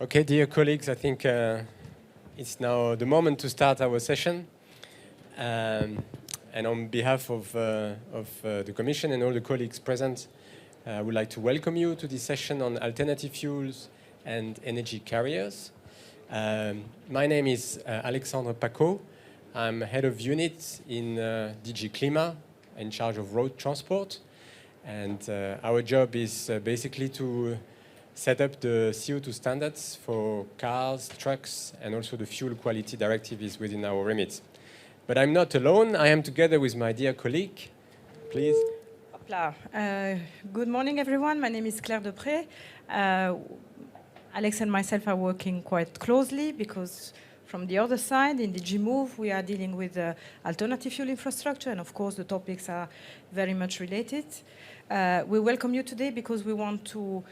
Okay, dear colleagues, I think it's now the moment to start our session. And on behalf of the Commission and all the colleagues present, I would like to welcome you to this session on alternative fuels and energy carriers. My name is Alexandre Paco. I'm head of unit in DG Klima, in charge of road transport. And our job is basically to set up the CO2 standards for cars, trucks, and also the fuel quality directive is within our remit. But I'm not alone. I am together with my dear colleague. Please. Good morning, everyone. My name is Claire Depré. Alex and myself are working quite closely because from the other side, in DG Move, we are dealing with alternative fuel infrastructure, and of course, the topics are very much related. We welcome you today because we want to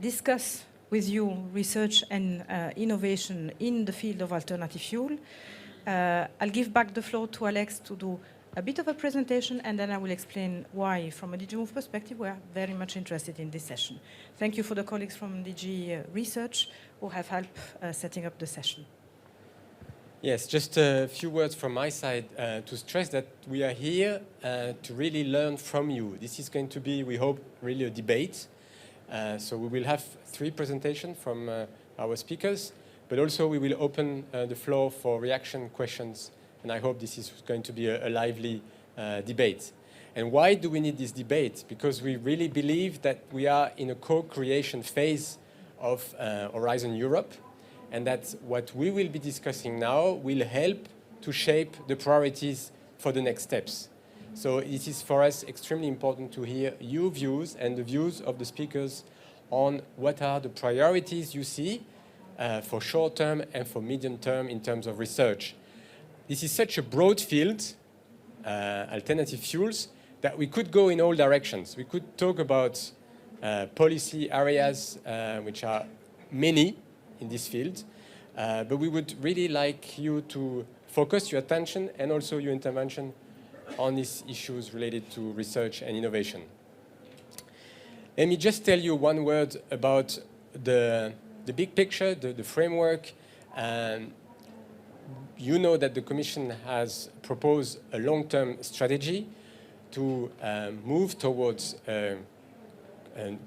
discuss with you research and innovation in the field of alternative fuel. I'll give back the floor to Alex to do a bit of a presentation, and then I will explain why, from a DG Move perspective, we are very much interested in this session. Thank you for the colleagues from DG Research who have helped setting up the session. Yes, just a few words from my side to stress that we are here to really learn from you. This is going to be, we hope, really a debate. So we will have 3 presentations from our speakers, but also we will open the floor for reaction questions, and I hope this is going to be a lively debate. And why do we need this debate? Because we really believe that we are in a co-creation phase of Horizon Europe, and that what we will be discussing now will help to shape the priorities for the next steps. So it is for us extremely important to hear your views and the views of the speakers on what are the priorities you see for short term and for medium term in terms of research. This is such a broad field, alternative fuels, that we could go in all directions. We could talk about policy areas, which are many in this field, but we would really like you to focus your attention and also your intervention on these issues related to research and innovation. Let me just tell you one word about the big picture, the framework. You know that the Commission has proposed a long-term strategy to move towards a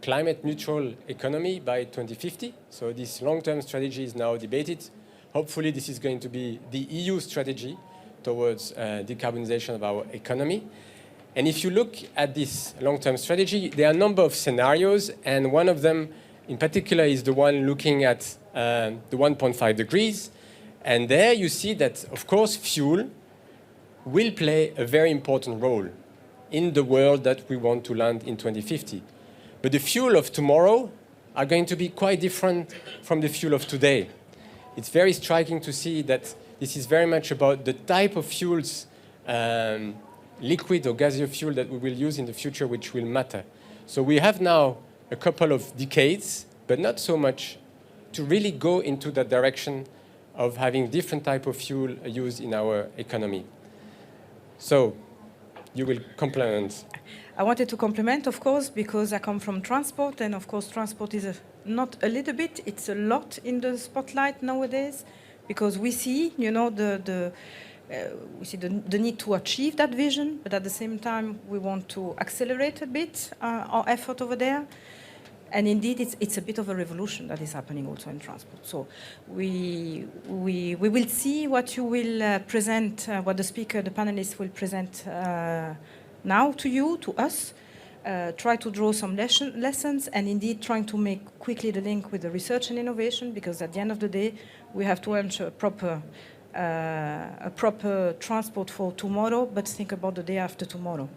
climate-neutral economy by 2050. So this long-term strategy is now debated. Hopefully this is going to be the EU strategy towards decarbonization of our economy. And if you look at this long-term strategy, there are a number of scenarios, and one of them in particular is the one looking at the 1.5 degrees. And there you see that, of course, fuel will play a very important role in the world that we want to land in 2050. But the fuel of tomorrow are going to be quite different from the fuel of today. It's very striking to see that this is very much about the type of fuels, liquid or gaseous fuel that we will use in the future, which will matter. So we have now a couple of decades, but not so much, to really go into that direction of having different type of fuel used in our economy. So you will complement. I wanted to complement, of course, because I come from transport, and of course transport is not a little bit, it's a lot in the spotlight nowadays, because we see, you know, the need to achieve that vision, but at the same time we want to accelerate a bit our effort over there. And indeed, it's a bit of a revolution that is happening also in transport. So we will see what you will present, what the speaker, the panelists will present now to you, to us. Try to draw some lessons, and indeed trying to make quickly the link with the research and innovation, because at the end of the day, we have to ensure a proper transport for tomorrow, but think about the day after tomorrow,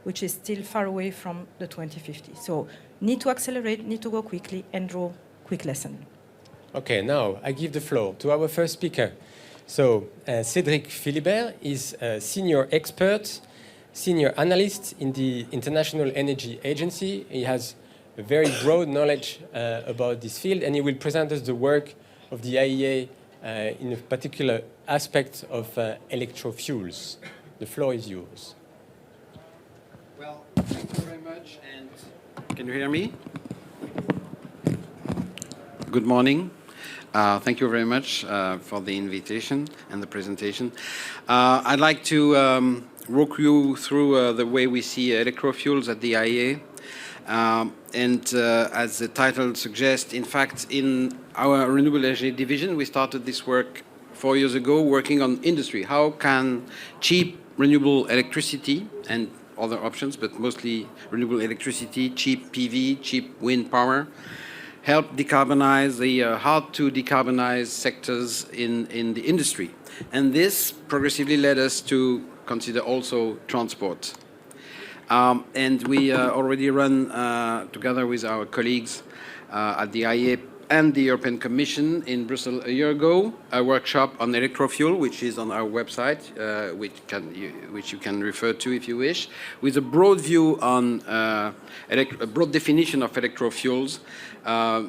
which is still far away from the 2050. So need to accelerate, need to go quickly, and draw quick lesson. Okay, now I give the floor to our first speaker. So Cedric Philibert is a senior expert, senior analyst in the International Energy Agency. He has a very broad knowledge about this field, and he will present us the work of the IEA in a particular aspect of electrofuels. The floor is yours. Well, thank you very much. And can you hear me? Good morning. Thank you very much for the invitation and the presentation. I'd like to walk you through the way we see electrofuels at the IEA. As the title suggests, in fact, in our renewable energy division, we started this work 4 years ago, working on industry. How can cheap renewable electricity and other options, but mostly renewable electricity, cheap PV, cheap wind power, help decarbonize the hard-to-decarbonize sectors in the industry. And this progressively led us to consider also transport. And we already run, together with our colleagues at the IEA and the European Commission in Brussels a year ago, a workshop on electrofuel, which is on our website, which you can refer to if you wish, with a broad view on a broad definition of electrofuels,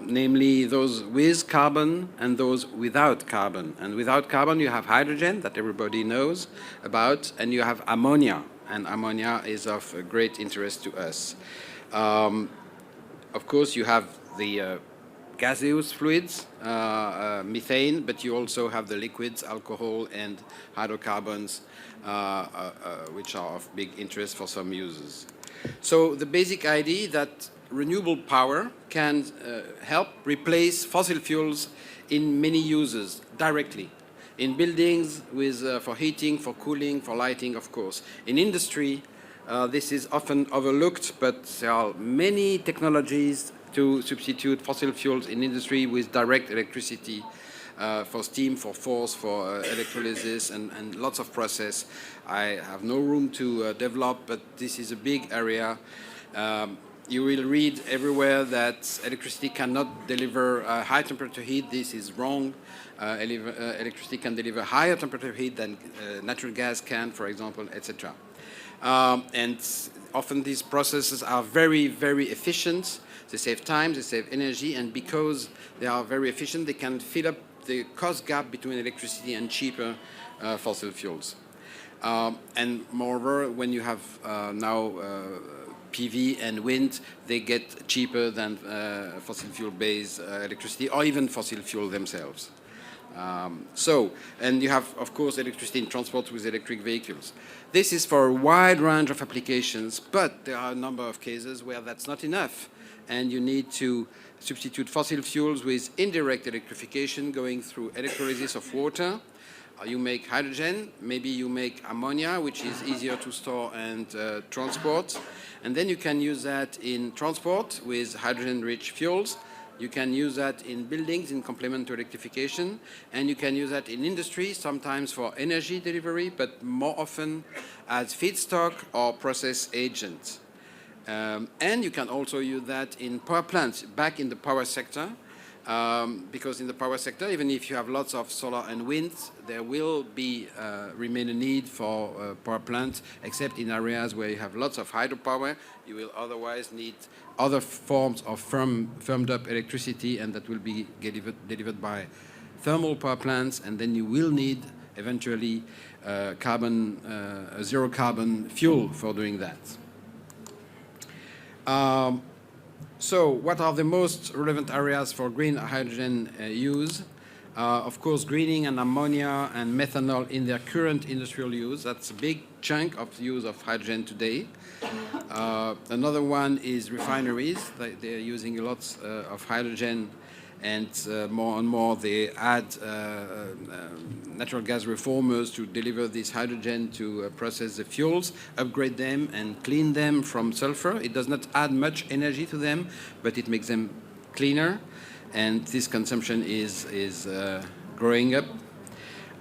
namely those with carbon and those without carbon. And without carbon, you have hydrogen, that everybody knows about, and you have ammonia. And ammonia is of great interest to us. Of course, you have the gaseous fluids, methane, but you also have the liquids, alcohol and hydrocarbons, which are of big interest for some users. So the basic idea that renewable power can help replace fossil fuels in many uses directly. In buildings, for heating, for cooling, for lighting, of course. In industry, this is often overlooked, but there are many technologies to substitute fossil fuels in industry with direct electricity for steam, for force, for electrolysis, and lots of process. I have no room to develop, but this is a big area. You will read everywhere that electricity cannot deliver high temperature heat. This is wrong. Electricity can deliver higher temperature heat than natural gas can, for example, etc. And often these processes are very, very efficient. They save time, they save energy, and because they are very efficient, they can fill up the cost gap between electricity and cheaper fossil fuels. And moreover, when you have now PV and wind, they get cheaper than fossil fuel-based electricity, or even fossil fuel themselves. And you have, of course, electricity in transport with electric vehicles. This is for a wide range of applications, but there are a number of cases where that's not enough, and you need to substitute fossil fuels with indirect electrification going through electrolysis of water. You make hydrogen, maybe you make ammonia, which is easier to store and transport, and then you can use that in transport with hydrogen-rich fuels. You can use that in buildings in complement to electrification, and you can use that in industry, sometimes for energy delivery, but more often as feedstock or process agent. And you can also use that in power plants, back in the power sector, because in the power sector, even if you have lots of solar and wind, there will remain a need for power plants, except in areas where you have lots of hydropower. You will otherwise need other forms of firmed up electricity, and that will be delivered by thermal power plants, and then you will need eventually zero carbon fuel for doing that. So what are the most relevant areas for green hydrogen use? Of course, greening and ammonia and methanol in their current industrial use. That's a big chunk of the use of hydrogen today. Another one is refineries. They're using lots of hydrogen, and more and more they add natural gas reformers to deliver this hydrogen to process the fuels, upgrade them and clean them from sulfur. It does not add much energy to them, but it makes them cleaner, and this consumption is growing up.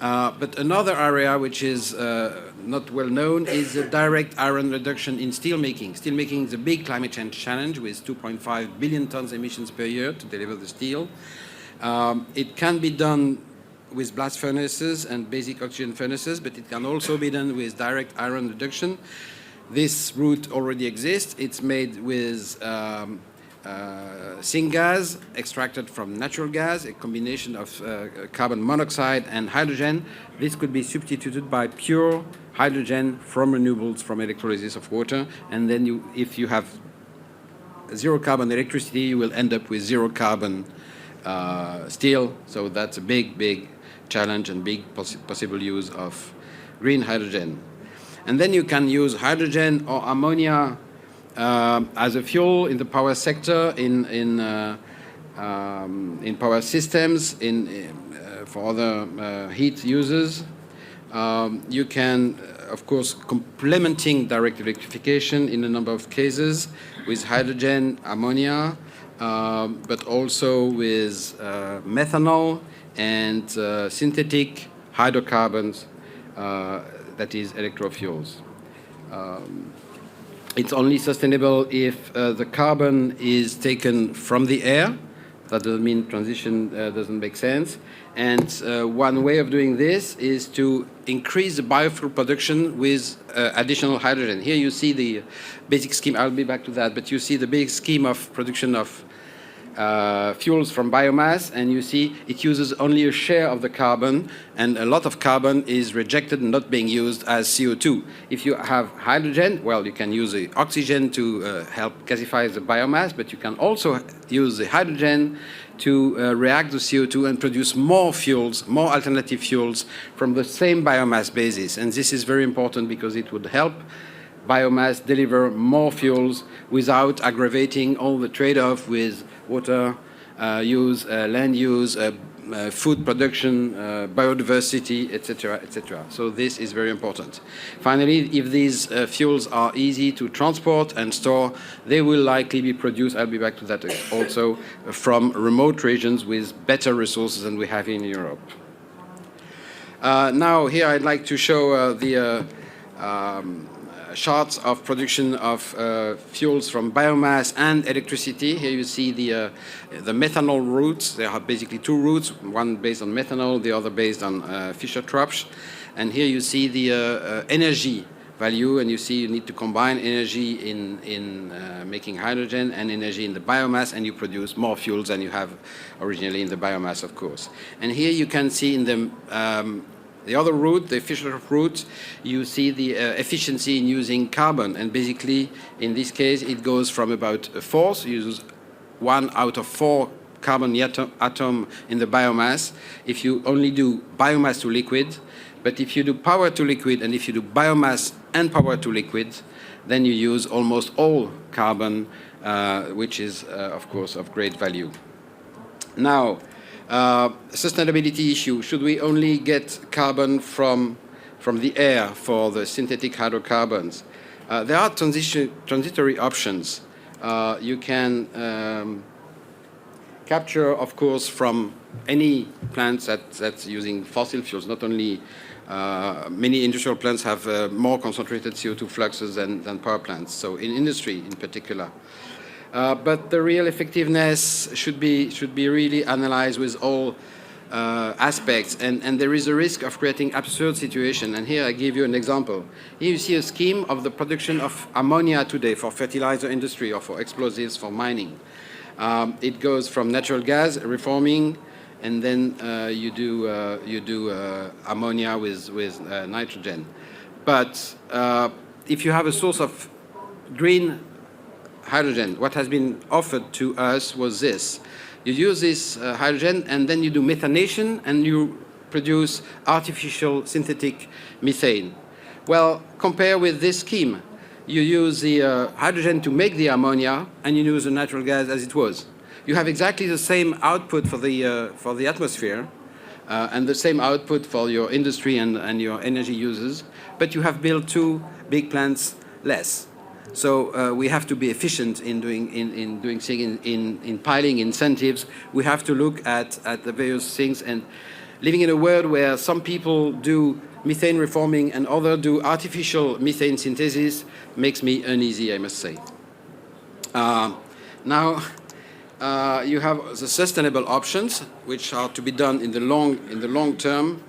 But another area which is not well known is the direct iron reduction in steelmaking. Steelmaking is a big climate change challenge with 2.5 billion tons emissions per year to deliver the steel. It can be done with blast furnaces and basic oxygen furnaces, but it can also be done with direct iron reduction. This route already exists. It's made with syngas extracted from natural gas, a combination of carbon monoxide and hydrogen. This could be substituted by pure hydrogen from renewables, from electrolysis of water, and then if you have zero carbon electricity, you will end up with zero carbon steel. So that's a big challenge and big possible use of green hydrogen. And then you can use hydrogen or ammonia as a fuel in the power sector, in power systems, for other heat users. You can, of course, complementing direct electrification in a number of cases with hydrogen, ammonia, but also with methanol and synthetic hydrocarbons, that is electrofuels. It's only sustainable if the carbon is taken from the air. That doesn't mean transition doesn't make sense. And one way of doing this is to increase the biofuel production with additional hydrogen. Here you see the basic scheme. I'll be back to that. But you see the big scheme of production of fuels from biomass, and you see it uses only a share of the carbon, and a lot of carbon is rejected and not being used as CO2. If you have hydrogen, well, you can use the oxygen to help gasify the biomass, but you can also use the hydrogen to react to CO2 and produce more fuels, more alternative fuels from the same biomass basis. And this is very important because it would help biomass deliver more fuels without aggravating all the trade-off with water use, land use, food production, biodiversity, etc., etc. So this is very important. Finally, if these fuels are easy to transport and store, they will likely be produced, I'll be back to that also, from remote regions with better resources than we have in Europe. Now, here I'd like to show the charts of production of fuels from biomass and electricity. Here you see the methanol routes. There are basically two routes, one based on methanol, the other based on Fischer-Tropsch. And here you see the energy value, and you see you need to combine energy in making hydrogen and energy in the biomass, and you produce more fuels than you have originally in the biomass, of course. And here you can see in the other route, the Fischer-Tropsch route, you see the efficiency in using carbon. And basically, in this case, it goes from about a fourth, you use 1 out of 4 carbon atom in the biomass, if you only do biomass to liquid. But if you do power to liquid, and if you do biomass and power to liquid, then you use almost all carbon, which is, of course, of great value. Now, sustainability issue. Should we only get carbon from the air for the synthetic hydrocarbons? There are transitory options. You can capture, of course, from any plants that's using fossil fuels. Not only many industrial plants have more concentrated CO2 fluxes than power plants, so in industry in particular. But the real effectiveness should be really analyzed with all aspects, and there is a risk of creating absurd situation. And here I give you an example. Here you see a scheme of the production of ammonia today for fertilizer industry or for explosives for mining. It goes from natural gas reforming, and then you do ammonia with nitrogen. But if you have a source of green hydrogen, what has been offered to us was this. You use this hydrogen, and then you do methanation, and you produce artificial synthetic methane. Well, compare with this scheme. You use the hydrogen to make the ammonia, and you use the natural gas as it was. You have exactly the same output for the atmosphere, and the same output for your industry and your energy users, but you have built 2 big plants less. So we have to be efficient in doing things, in piling incentives. We have to look at the various things, and living in a world where some people do methane reforming and others do artificial methane synthesis makes me uneasy, I must say. Now you have the sustainable options, which are to be done in the long term,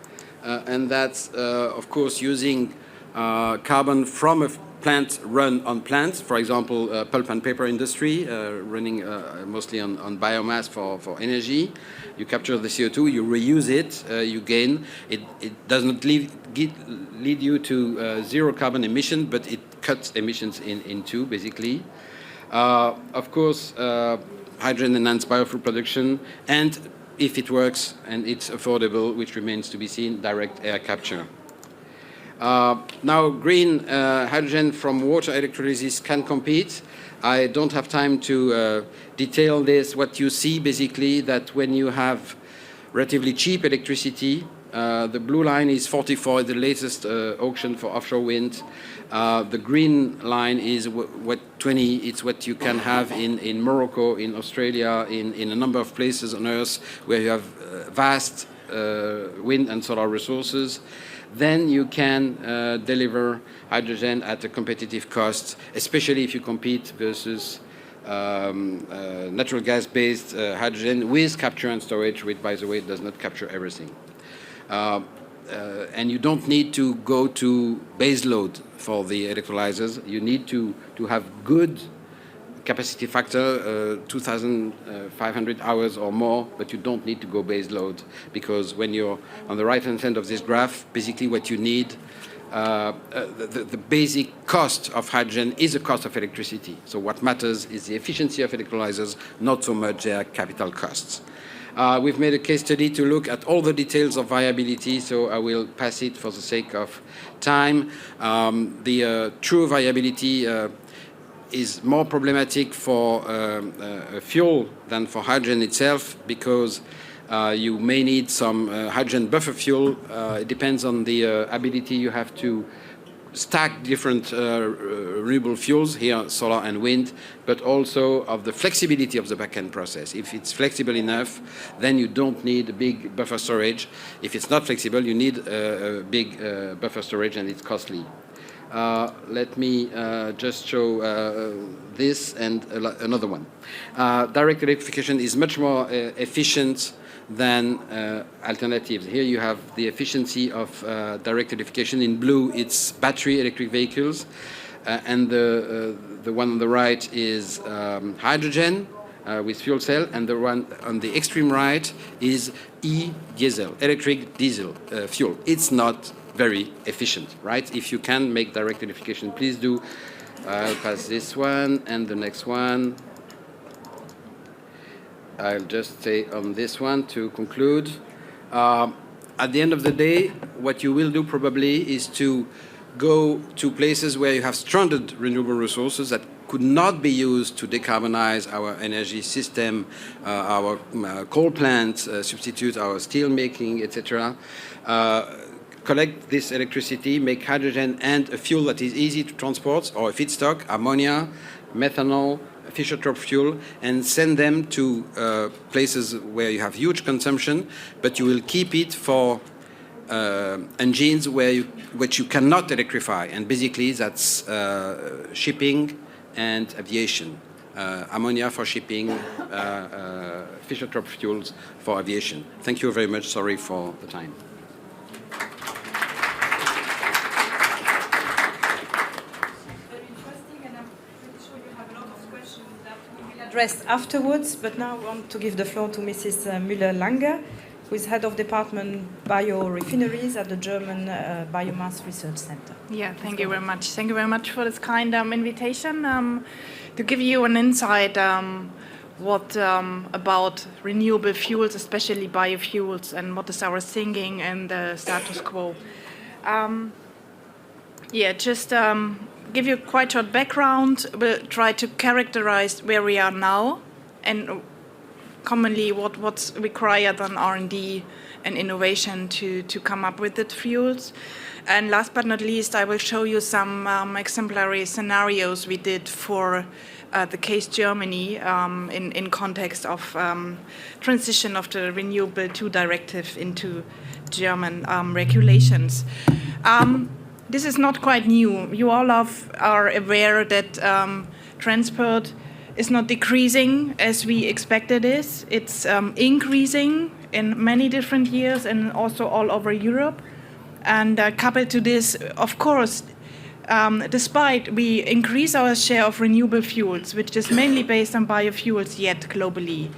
and that's of course using carbon from a plant run on plants, for example, pulp and paper industry, running mostly on biomass for energy. You capture the CO2, you reuse it, you gain. It does not lead you to zero carbon emission, but it cuts emissions in two, basically. Of course, hydrogen-enhanced biofuel production, and if it works and it's affordable, which remains to be seen, direct air capture. Now, green hydrogen from water electrolysis can compete. I don't have time to detail this. What you see, basically, that when you have relatively cheap electricity, the blue line is 44, the latest auction for offshore wind. The green line is what 20, it's what you can have in Morocco, in Australia, in a number of places on Earth where you have vast wind and solar resources. Then you can deliver hydrogen at a competitive cost, especially if you compete versus natural gas-based hydrogen with capture and storage, which, by the way, does not capture everything. And you don't need to go to base load for the electrolyzers. You need to have good capacity factor, 2,500 hours or more, but you don't need to go base load, because when you're on the right-hand side of this graph, basically what you need, the basic cost of hydrogen is the cost of electricity. So what matters is the efficiency of electrolyzers, not so much their capital costs. We've made a case study to look at all the details of viability, so I will pass it for the sake of time. The true viability is more problematic for fuel than for hydrogen itself, because you may need some hydrogen buffer fuel. It depends on the ability you have to stack different renewable fuels, here solar and wind, but also of the flexibility of the back-end process. If it's flexible enough, then you don't need a big buffer storage. If it's not flexible, you need a big buffer storage, and it's costly. Let me just show this and another one. Direct electrification is much more efficient than alternatives. Here you have the efficiency of direct electrification. In blue, it's battery electric vehicles, and the one on the right is hydrogen with fuel cell, and the one on the extreme right is e-diesel, electric diesel fuel. It's not very efficient, right? If you can make direct electrification, please do. I'll pass this one and the next one. I'll just stay on this one to conclude. At the end of the day, what you will do probably is to go to places where you have stranded renewable resources that could not be used to decarbonize our energy system, our coal plants, substitute our steel making, etc. Collect this electricity, make hydrogen and a fuel that is easy to transport, or a feedstock, ammonia, methanol, Fischer-Tropsch fuel, and send them to places where you have huge consumption, but you will keep it for engines which you cannot electrify, and basically that's shipping and aviation. Ammonia for shipping, Fischer-Tropsch fuels for aviation. Thank you very much. Sorry for the time. Addressed afterwards, but now I want to give the floor to Mrs. Müller-Lange, who is head of department biorefineries at the German Biomass Research Center. Yeah, thank you very much. Thank you very much for this kind invitation to give you an insight what about renewable fuels, especially biofuels, and what is our thinking and the status quo. Just give you a quite short background. We'll try to characterize where we are now and commonly what's required on R&D and innovation to come up with the fuels. And last but not least, I will show you some exemplary scenarios we did for the case Germany in context of transition of the Renewable II Directive into German regulations. This is not quite new. You all are aware that transport is not decreasing as we expected it is. It's increasing in many different years and also all over Europe. And coupled to this, of course, despite we increase our share of renewable fuels, which is mainly based on biofuels yet globally,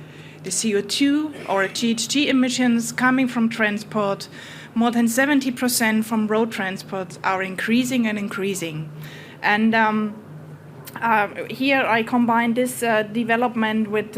the CO2 or GHG emissions coming from transport, more than 70% from road transport are increasing and increasing. And Here I combine this development with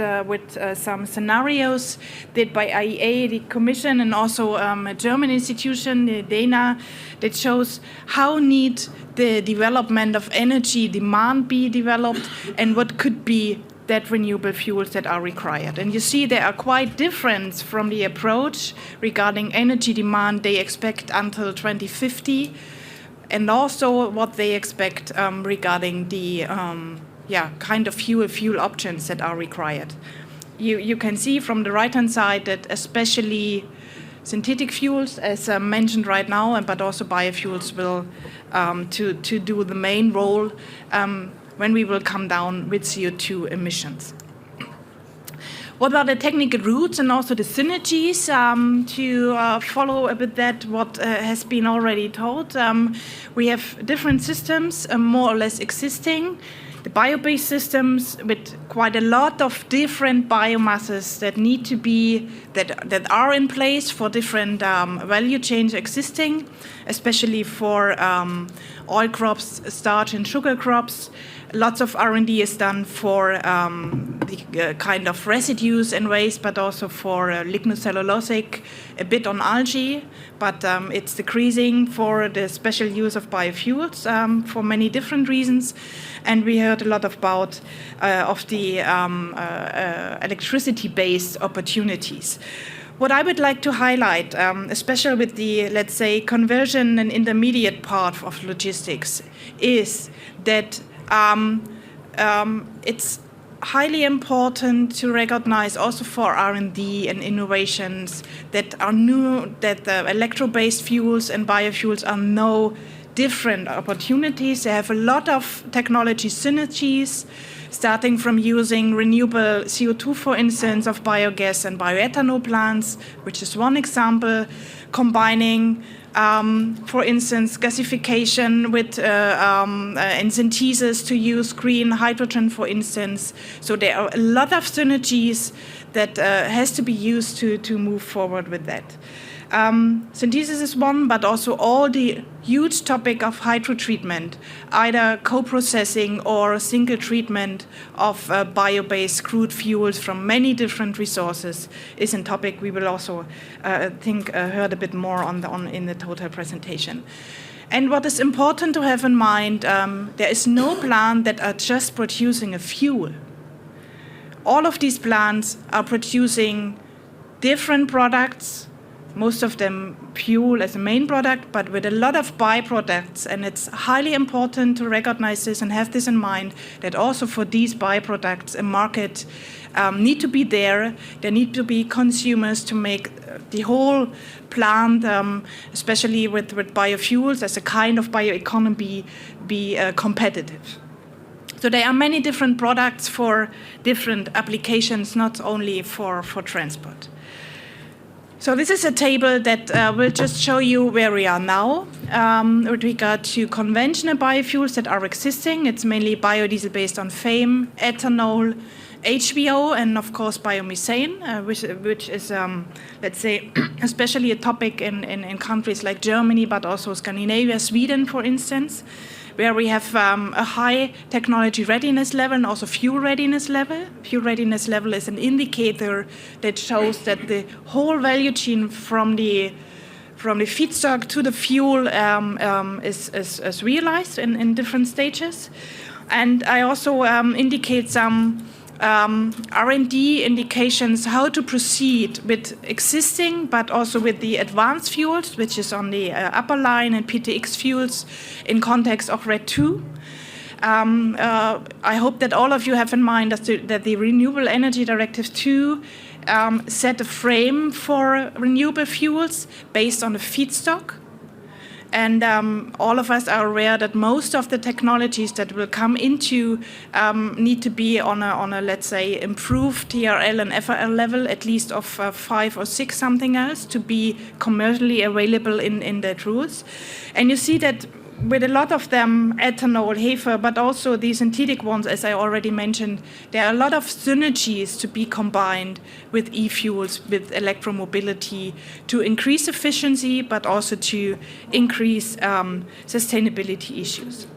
some scenarios did by IEA, the Commission, and also a German institution, the DENA, that shows how need the development of energy demand be developed and what could be that renewable fuels that are required. And you see they are quite different from the approach regarding energy demand they expect until 2050, and also what they expect regarding the kind of fuel options that are required. You can see from the right-hand side that especially synthetic fuels, as mentioned right now, but also biofuels will to do the main role when we will come down with CO2 emissions. What are the technical routes and also the synergies to follow a bit that what has been already told? We have different systems more or less existing. The bio-based systems with quite a lot of different biomasses that need to be, that are in place for different value chains existing, especially for oil crops, starch and sugar crops. Lots of R&D is done for the kind of residues and waste, but also for lignocellulosic, a bit on algae, but it's decreasing for the special use of biofuels for many different reasons. And we heard a lot about of the electricity-based opportunities. What I would like to highlight, especially with the, let's say, conversion and intermediate part of logistics, is that it's highly important to recognize also for R&D and innovations that are new, that the electro-based fuels and biofuels are no different opportunities. They have a lot of technology synergies, starting from using renewable CO2, for instance, of biogas and bioethanol plants, which is one example, combining for instance, gasification with and synthesis to use green hydrogen, for instance. So there are a lot of synergies that has to be used to move forward with that. Synthesis is one, but also all the huge topic of hydrotreatment, either co-processing or single treatment of bio-based crude fuels from many different resources is a topic we will also heard a bit more on in the total presentation. And what is important to have in mind, there is no plant that are just producing a fuel. All of these plants are producing different products, most of them fuel as a main product, but with a lot of byproducts. And it's highly important to recognize this and have this in mind, that also for these byproducts, a market need to be there. There need to be consumers to make the whole plant, especially with biofuels as a kind of bioeconomy, be competitive. So there are many different products for different applications, not only for transport. So this is a table that will just show you where we are now with regard to conventional biofuels that are existing. It's mainly biodiesel based on FAME, ethanol, HVO, and of course biomethane, which is, let's say, especially a topic in countries like Germany, but also Scandinavia, Sweden, for instance, where we have a high technology readiness level and also fuel readiness level. Fuel readiness level is an indicator that shows that the whole value chain from the feedstock to the fuel is realized in different stages. And I also indicate some R&D indications how to proceed with existing, but also with the advanced fuels, which is on the upper line, and PTX fuels in context of RED II. I hope that all of you have in mind that the Renewable Energy Directive II set a frame for renewable fuels based on the feedstock. And all of us are aware that most of the technologies that will come into need to be on a, let's say, improved TRL and FRL level, at least of 5 or 6 something else, to be commercially available in that rules. And you see that with a lot of them, ethanol, HEFA, but also the synthetic ones, as I already mentioned, there are a lot of synergies to be combined with e-fuels, with electromobility, to increase efficiency, but also to increase sustainability issues.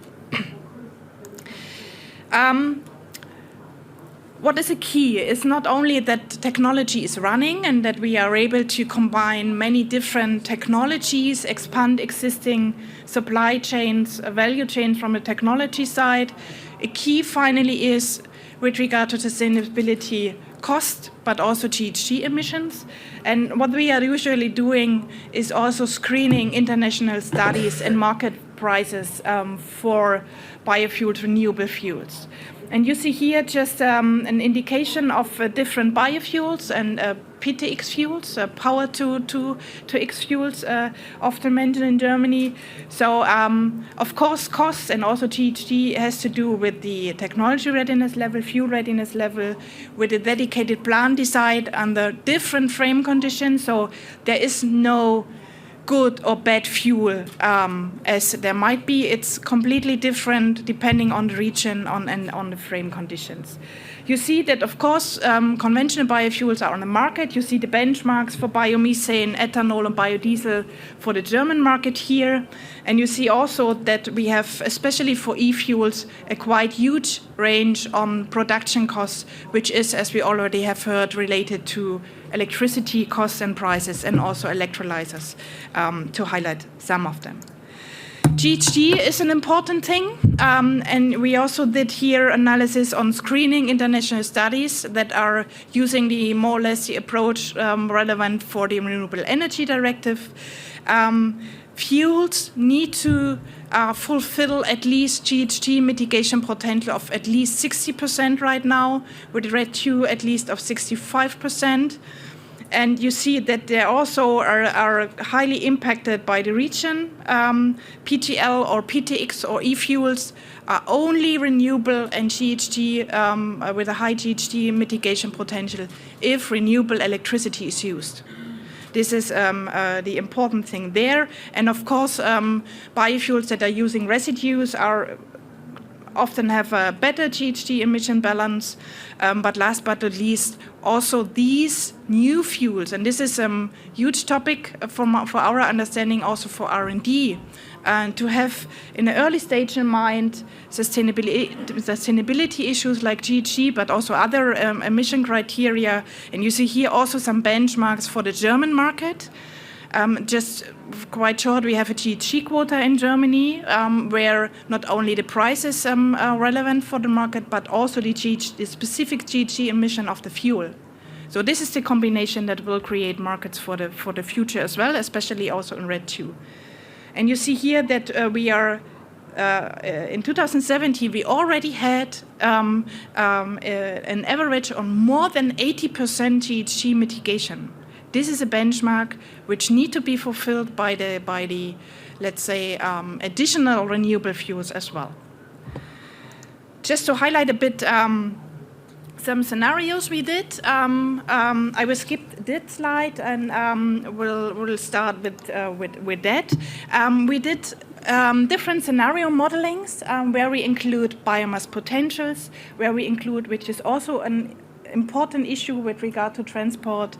What is a key is not only that technology is running and that we are able to combine many different technologies, expand existing supply chains, value chains from the technology side. A key finally is with regard to sustainability cost, but also GHG emissions. And what we are usually doing is also screening international studies and market prices for biofuels, renewable fuels. And you see here just an indication of different biofuels and PTX fuels, power to X fuels, often mentioned in Germany. So, of course, costs and also GHG has to do with the technology readiness level, fuel readiness level, with a dedicated plant design under different frame conditions. So there is no good or bad fuel as there might be. It's completely different depending on the region and on the frame conditions. You see that, of course, conventional biofuels are on the market. You see the benchmarks for biomethane, ethanol, and biodiesel for the German market here. And you see also that we have, especially for e-fuels, a quite huge range on production costs, which is, as we already have heard, related to electricity costs and prices, and also electrolyzers, to highlight some of them. GHG is an important thing, and we also did here analysis on screening international studies that are using the more or less the approach relevant for the Renewable Energy Directive. Fuels need to fulfill at least GHG mitigation potential of at least 60% right now, with RED II at least of 65%. And you see that they also are highly impacted by the region. PTL or PTX or e-fuels are only renewable and GHG with a high GHG mitigation potential if renewable electricity is used. This is the important thing there. And of course, biofuels that are using residues often have a better GHG emission balance. But last but not least, also these new fuels, and this is a huge topic for our understanding, also for R&D, to have in an early stage in mind sustainability issues like GHG, but also other emission criteria. And you see here also some benchmarks for the German market. Just quite short, we have a GHG quota in Germany, where not only the price is relevant for the market, but also the specific GHG emission of the fuel. So this is the combination that will create markets for the future as well, especially also in RED II. And you see here that we are, in 2017, we already had an average on more than 80% GHG mitigation. This is a benchmark which need to be fulfilled by the let's say, additional renewable fuels as well. Just to highlight a bit some scenarios we did. I will skip this slide and we'll start with that. We did different scenario modelings where we include biomass potentials, where we include, which is also an important issue with regard to transport,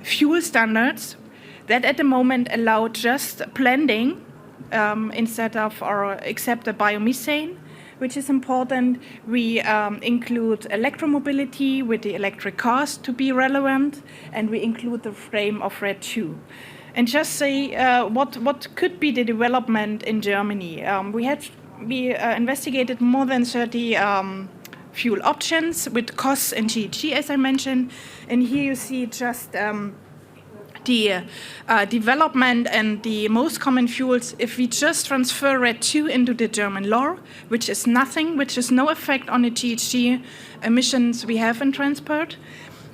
fuel standards that at the moment allow just blending instead of or except the biomethane, which is important. We include electromobility with the electric cars to be relevant, and we include the frame of RED II. And just say what could be the development in Germany. We investigated more than 30 fuel options with costs and GHG, as I mentioned. And here you see just the development and the most common fuels. If we just transfer RED II into the German law, which is nothing, which has no effect on the GHG emissions we have in transport.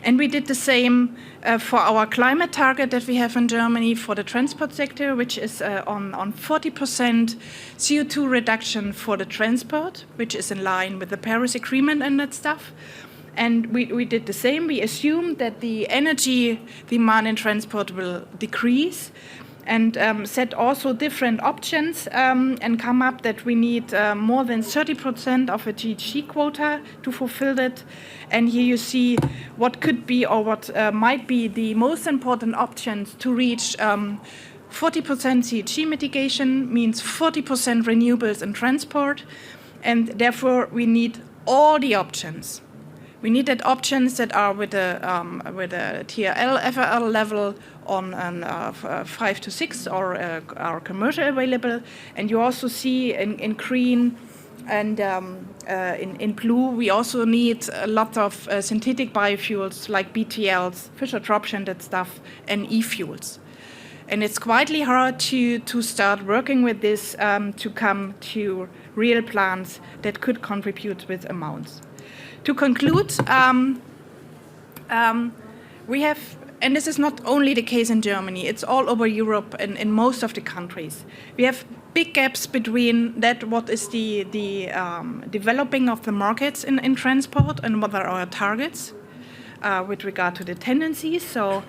And we did the same for our climate target that we have in Germany for the transport sector, which is on 40% CO2 reduction for the transport, which is in line with the Paris Agreement and that stuff. And we did the same. We assumed that the energy demand in transport will decrease, and set also different options and come up that we need more than 30% of a GHG quota to fulfill that. And here you see what could be or what might be the most important options to reach 40% GHG mitigation, means 40% renewables in transport. and therefore we need all the options. We need that options that are with a TRL, FRL level on 5 to 6 or are commercially available. And you also see in green and in blue, we also need a lot of synthetic biofuels like BTLs, Fischer-Tropsch, stuff, and e-fuels. And it's quite hard to start working with this to come to real plants that could contribute with amounts. To conclude, we have, and this is not only the case in Germany, it's all over Europe and in most of the countries. We have big gaps between that, what is the developing of the markets in transport and what are our targets with regard to the tendencies. So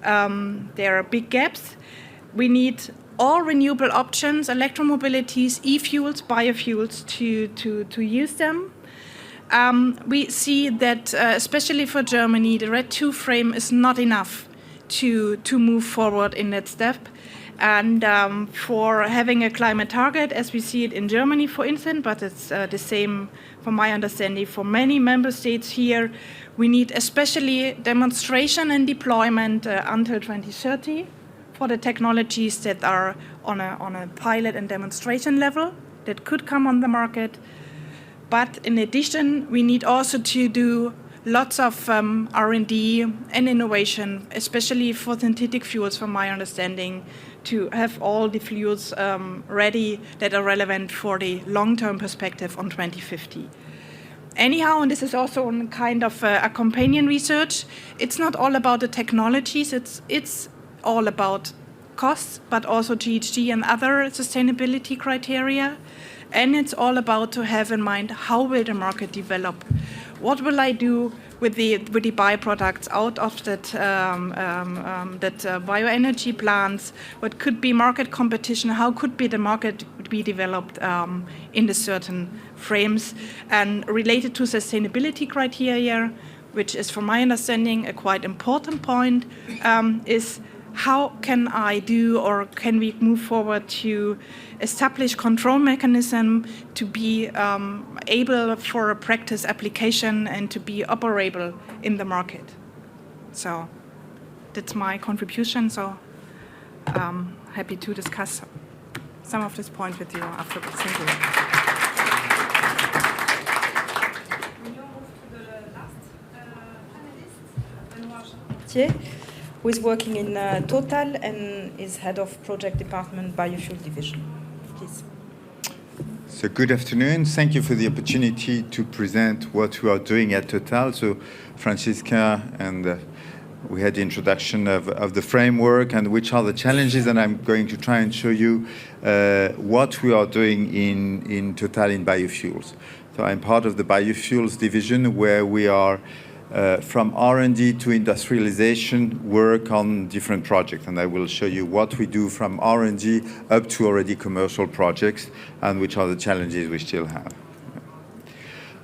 there are big gaps. We need all renewable options, electromobilities, e-fuels, biofuels to use them. We see that, especially for Germany, the RED II frame is not enough to move forward in that step. And for having a climate target, as we see it in Germany, for instance, but it's the same, from my understanding, for many member states here, we need especially demonstration and deployment until 2030 for the technologies that are on a pilot and demonstration level that could come on the market. But in addition, we need also to do lots of R&D and innovation, especially for synthetic fuels, from my understanding, to have all the fuels ready that are relevant for the long-term perspective on 2050. Anyhow, and this is also a kind of a companion research, it's not all about the technologies, it's all about costs, but also GHG and other sustainability criteria. And it's all about to have in mind, how will the market develop? What will I do with the byproducts out of that bioenergy plants? What could be market competition? How could be the market be developed in the certain frames? And related to sustainability criteria, which is, from my understanding, a quite important point, is how can I do, or can we move forward to establish control mechanism to be able for a practice application and to be operable in the market? So that's my contribution. So happy to discuss some of this point with you afterwards. Thank you. We now move to the last panelist, Benoit, who is working in Total and is head of project department Biofuel division. Please. So good afternoon. Thank you for the opportunity to present what we are doing at Total. So Francisca and we had the introduction of the framework and which are the challenges, and I'm going to try and show you what we are doing in Total in biofuels. So I'm part of the Biofuels division, where we are from R&D to industrialization work on different projects, and I will show you what we do from R&D up to already commercial projects and which are the challenges we still have.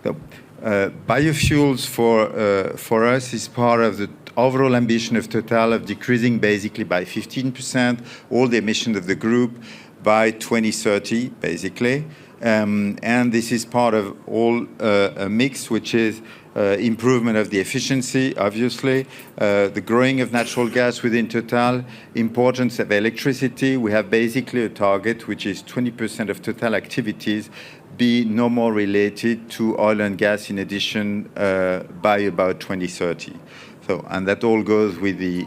So, biofuels for us is part of the overall ambition of Total of decreasing basically by 15% all the emissions of the group by 2030, basically. And this is part of all a mix, which is improvement of the efficiency, obviously, the growing of natural gas within Total, importance of electricity. We have basically a target, which is 20% of Total activities be no more related to oil and gas in addition by about 2030. So, and that all goes with the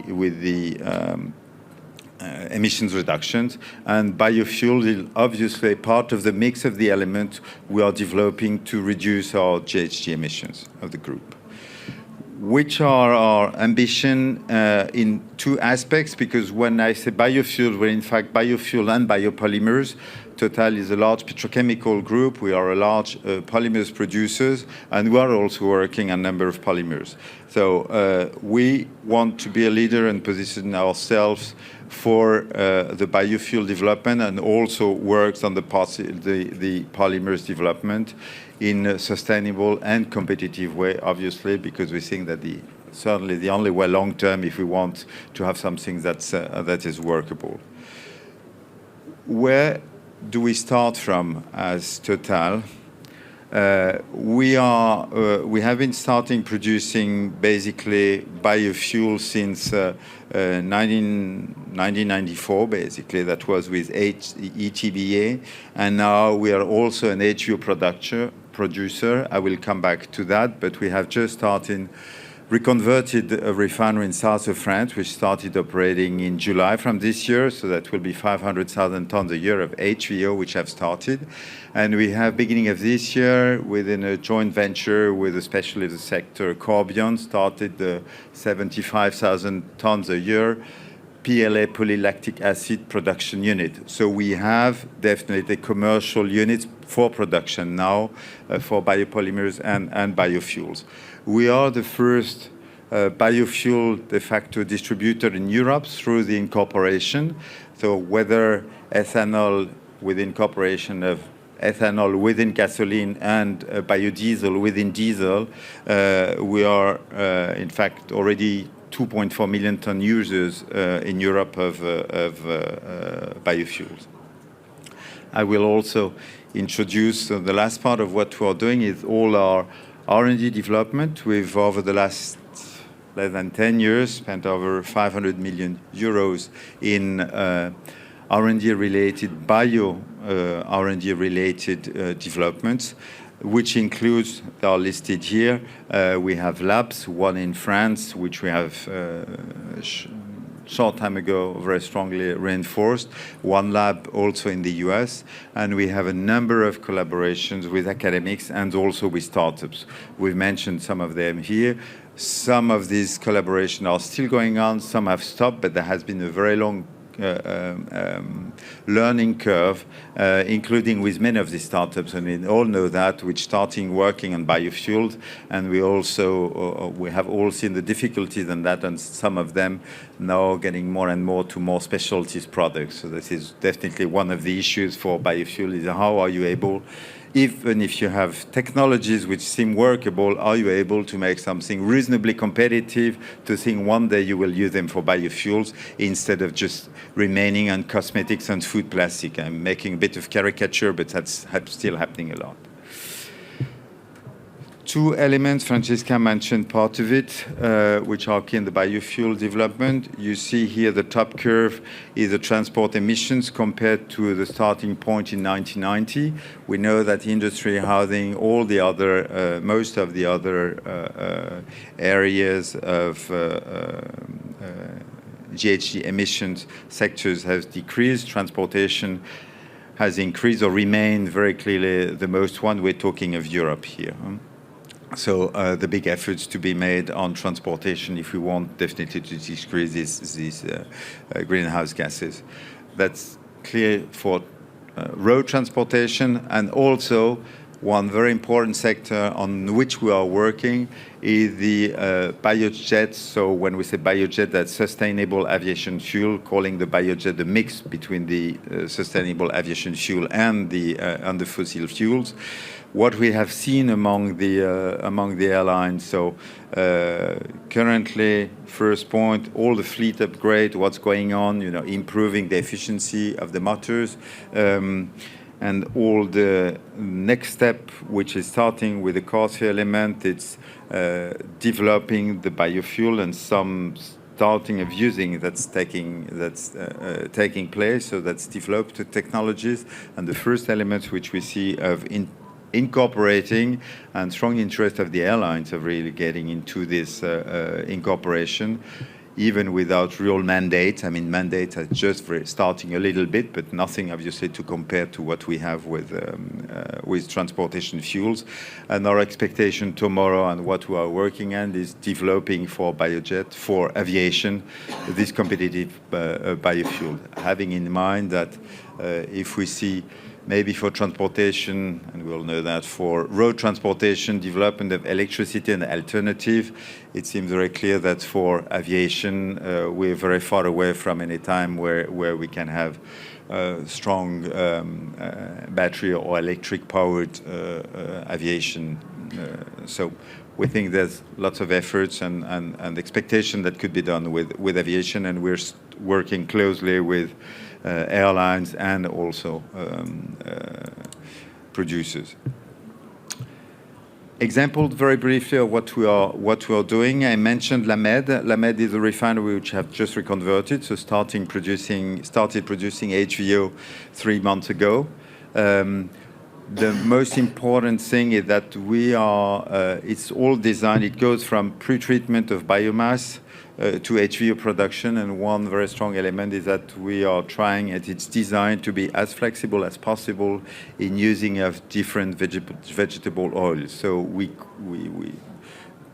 emissions reductions, and biofuel is obviously part of the mix of the elements we are developing to reduce our GHG emissions of the group. Which are our ambition in two aspects, because when I say biofuel, we're in fact biofuel and biopolymers. Total is a large petrochemical group. We are a large polymers producers, and we are also working on a number of polymers. So we want to be a leader and position ourselves for the biofuel development, and also works on the polymers development in a sustainable and competitive way, obviously, because we think that certainly the only way long term if we want to have something that is workable. Where do we start from as Total? We have been starting producing basically biofuel since 1994, basically. That was with ETBA. And now we are also an HVO producer. I will come back to that, but we have just started reconverted a refinery in south of France, which started operating in July from this year. So that will be 500,000 tons a year of HVO, which have started. And we have, beginning of this year, within a joint venture with a specialist sector, Corbion, started the 75,000 tons a year PLA, polylactic acid production unit. So we have definitely commercial units for production now for biopolymers and biofuels. We are the first biofuel de facto distributor in Europe through the incorporation. So whether ethanol with incorporation of ethanol within gasoline and biodiesel within diesel, we are in fact already 2.4 million ton users in Europe of biofuels. I will also introduce the last part of what we are doing is all our R&D development. We've, over the last less than 10 years, spent over 500 million euros in R&D related, bio R&D related developments, which includes, they are listed here. We have labs, one in France, which we have short time ago very strongly reinforced, one lab also in the US, and we have a number of collaborations with academics and also with startups. We've mentioned some of them here. Some of these collaborations are still going on, some have stopped, but there has been a very long learning curve, including with many of the startups, and we all know that, which starting working on biofuels, and we also we have all seen the difficulties in that, and some of them now getting more and more to more specialties products. So this is definitely one of the issues for biofuel, is how are you able, even if you have technologies which seem workable, are you able to make something reasonably competitive to think one day you will use them for biofuels instead of just remaining on cosmetics and food plastic? I'm making a bit of caricature, but that's still happening a lot. Two elements, Francesca mentioned part of it, which are key in the biofuel development. You see here the top curve is the transport emissions compared to the starting point in 1990. We know that industry, housing, all the other, most of the other areas of GHG emissions sectors has decreased. Transportation has increased or remained very clearly the most one. We're talking of Europe here. So the big efforts to be made on transportation if we want definitely to decrease these greenhouse gases. That's clear for road transportation, and also one very important sector on which we are working is the biojet. So when we say biojet, that's sustainable aviation fuel, calling the biojet the mix between the sustainable aviation fuel and the fossil fuels. What we have seen among the airlines, so currently, first point, all the fleet upgrade, what's going on, improving the efficiency of the motors, and all the next step, which is starting with the cost element, it's developing the biofuel and some starting of using that's taking place. So that's developed technologies, and the first element which we see of incorporating and strong interest of the airlines of really getting into this incorporation, even without real mandates. I mean, mandates are just starting a little bit, but nothing obviously to compare to what we have with transportation fuels. And our expectation tomorrow and what we are working on is developing for biojet, for aviation, this competitive biofuel, having in mind that if we see maybe for transportation, and we all know that for road transportation, development of electricity and alternative, it seems very clear that for aviation, we're very far away from any time where we can have strong battery or electric powered aviation. So we think there's lots of efforts and expectation that could be done with aviation, and we're working closely with airlines and also producers. example very briefly of what we are doing. I mentioned LAMED. LAMED is a refinery which have just reconverted, so started producing HVO 3 months ago. The most important thing is that it's all designed, it goes from pre-treatment of biomass to HVO production, and one very strong element is that we are trying, and it's designed to be as flexible as possible in using of different vegetable oils. So we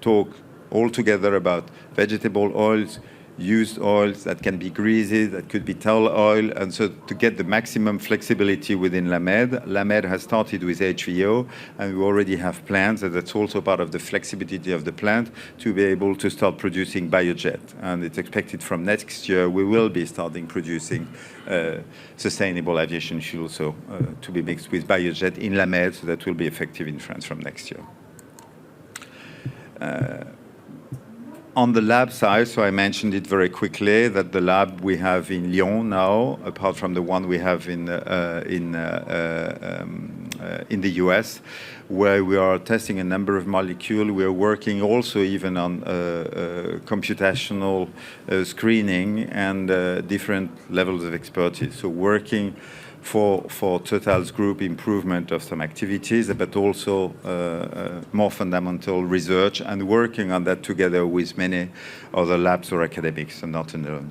talk all together about vegetable oils, used oils that can be greasy, that could be tall oil, and so to get the maximum flexibility within LAMED. LAMED has started with HVO, and we already have plans, and that's also part of the flexibility of the plant, to be able to start producing biojet. And it's expected from next year we will be starting producing sustainable aviation fuel, so to be mixed with biojet in LAMED, so that will be effective in France from next year. On the lab side, so I mentioned it very quickly, that the lab we have in Lyon now, apart from the one we have in the US, where we are testing a number of molecules. We are working also even on computational screening and different levels of expertise. So working for Total's group improvement of some activities, but also more fundamental research, and working on that together with many other labs or academics, and not alone.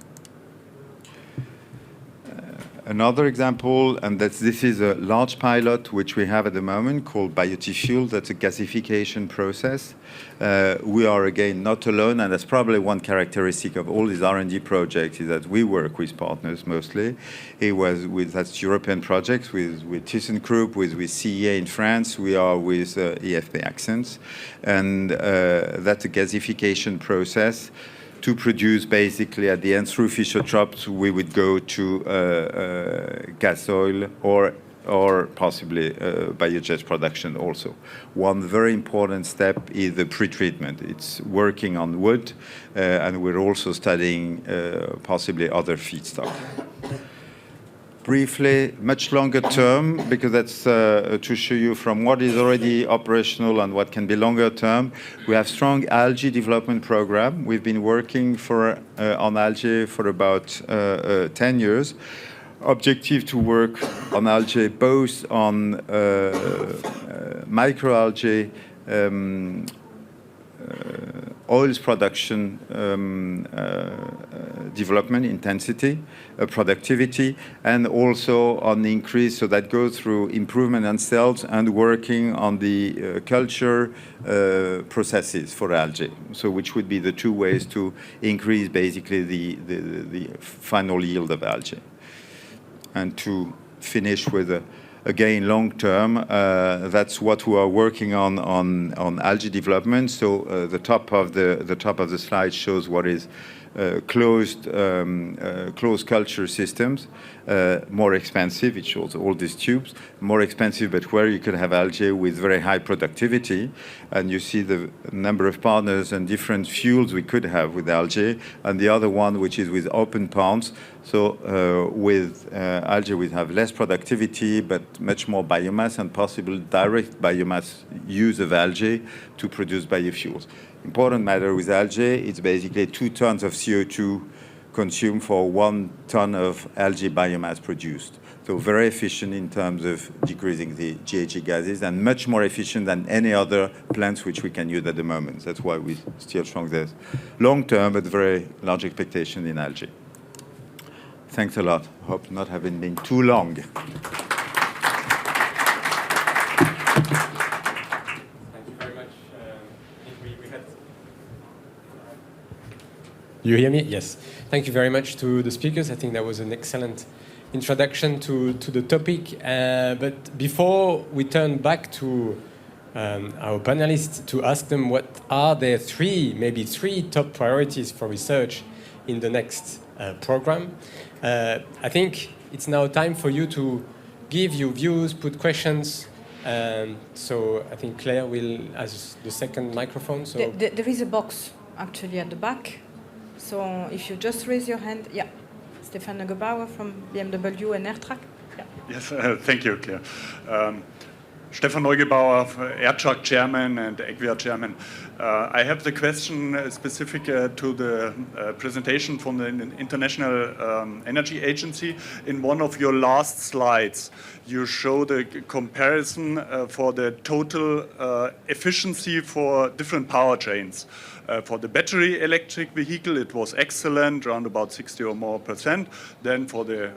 Another example, and this is a large pilot which we have at the moment called Biotic Fuel. That's a gasification process. We are again not alone, and that's probably one characteristic of all these R&D projects, is that we work with partners mostly. It was with that's European projects with ThyssenKrupp, with CEA in France. We are with EFP Accents, and that's a gasification process. To produce basically at the end through Fischer-Tropsch, we would go to gas oil or possibly biojet production also. One very important step is the pre-treatment. It's working on wood, and we're also studying possibly other feedstock. Briefly, much longer term, because that's to show you from what is already operational and what can be longer term. We have strong algae development program. We've been working on algae for about 10 years. Objective to work on algae, both on microalgae, oils production development intensity, productivity, and also on the increase, so that goes through improvement on cells and working on the culture processes for algae, so which would be the two ways to increase basically the final yield of algae. And to finish with again, long term, that's what we are working on algae development. So the top of the slide shows what is closed culture systems, more expensive. It shows all these tubes, more expensive, but where you can have algae with very high productivity. And you see the number of partners and different fuels we could have with algae. And the other one, which is with open ponds. So with algae, we have less productivity, but much more biomass and possible direct biomass use of algae to produce biofuels. Important matter with algae, it's basically 2 tons of CO2 consumed for 1 ton of algae biomass produced. So very efficient in terms of decreasing the GHG gases, and much more efficient than any other plants which we can use at the moment. That's why we still strong there's long-term, but very large expectation in algae. Thanks a lot. Hope not having been too long. You hear me? Yes. Thank you very much to the speakers. I think that was an excellent introduction to the topic. But before we turn back to our panelists to ask them what are their maybe three top priorities for research in the next program, I think it's now time for you to give your views, put questions. So I think Claire will has the second microphone. So there is a box actually at the back. So if you just raise your hand, yeah. Stefan Gebauer from BMW and AirTrack. Yeah. Yes, thank you, Claire. Stefan Neugebauer, Airtruck Chairman and Equia Chairman. I have the question specific to the presentation from the International Energy Agency. In one of your last slides, you show the comparison for the total efficiency for different powertrains. For the battery electric vehicle, it was excellent, around about 60 or more %. Then for the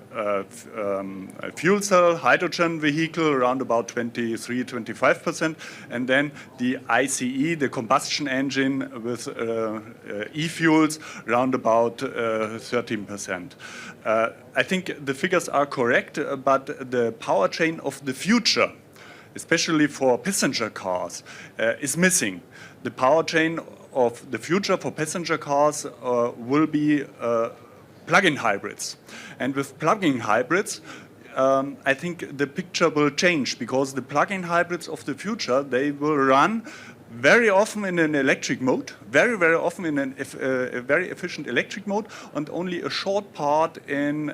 fuel cell hydrogen vehicle, around about 23, 25%. And then the ICE, the combustion engine with e-fuels, around about 13%. I think the figures are correct, but the powertrain of the future, especially for passenger cars, is missing. The powertrain of the future for passenger cars will be plug-in hybrids. And with plug-in hybrids, I think the picture will change, because the plug-in hybrids of the future, they will run very often in an electric mode, very often in a very efficient electric mode, and only a short part in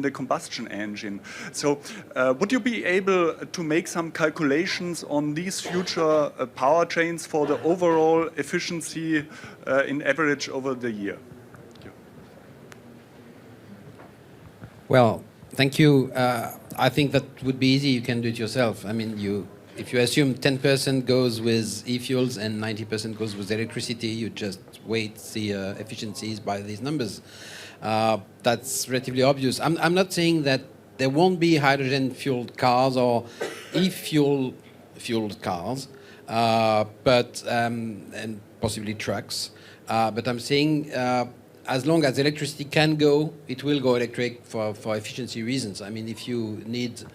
the combustion engine. So would you be able to make some calculations on these future powertrains for the overall efficiency in average over the year? Thank you. Well, thank you. I think that would be easy. You can do it yourself. I mean, if you assume 10% goes with e-fuels and 90% goes with electricity, you just weight the efficiencies by these numbers. That's relatively obvious. I'm not saying that there won't be hydrogen-fueled cars or e-fueled cars, but and possibly trucks. But I'm saying as long as electricity can go, it will go electric for efficiency reasons. I mean, if you need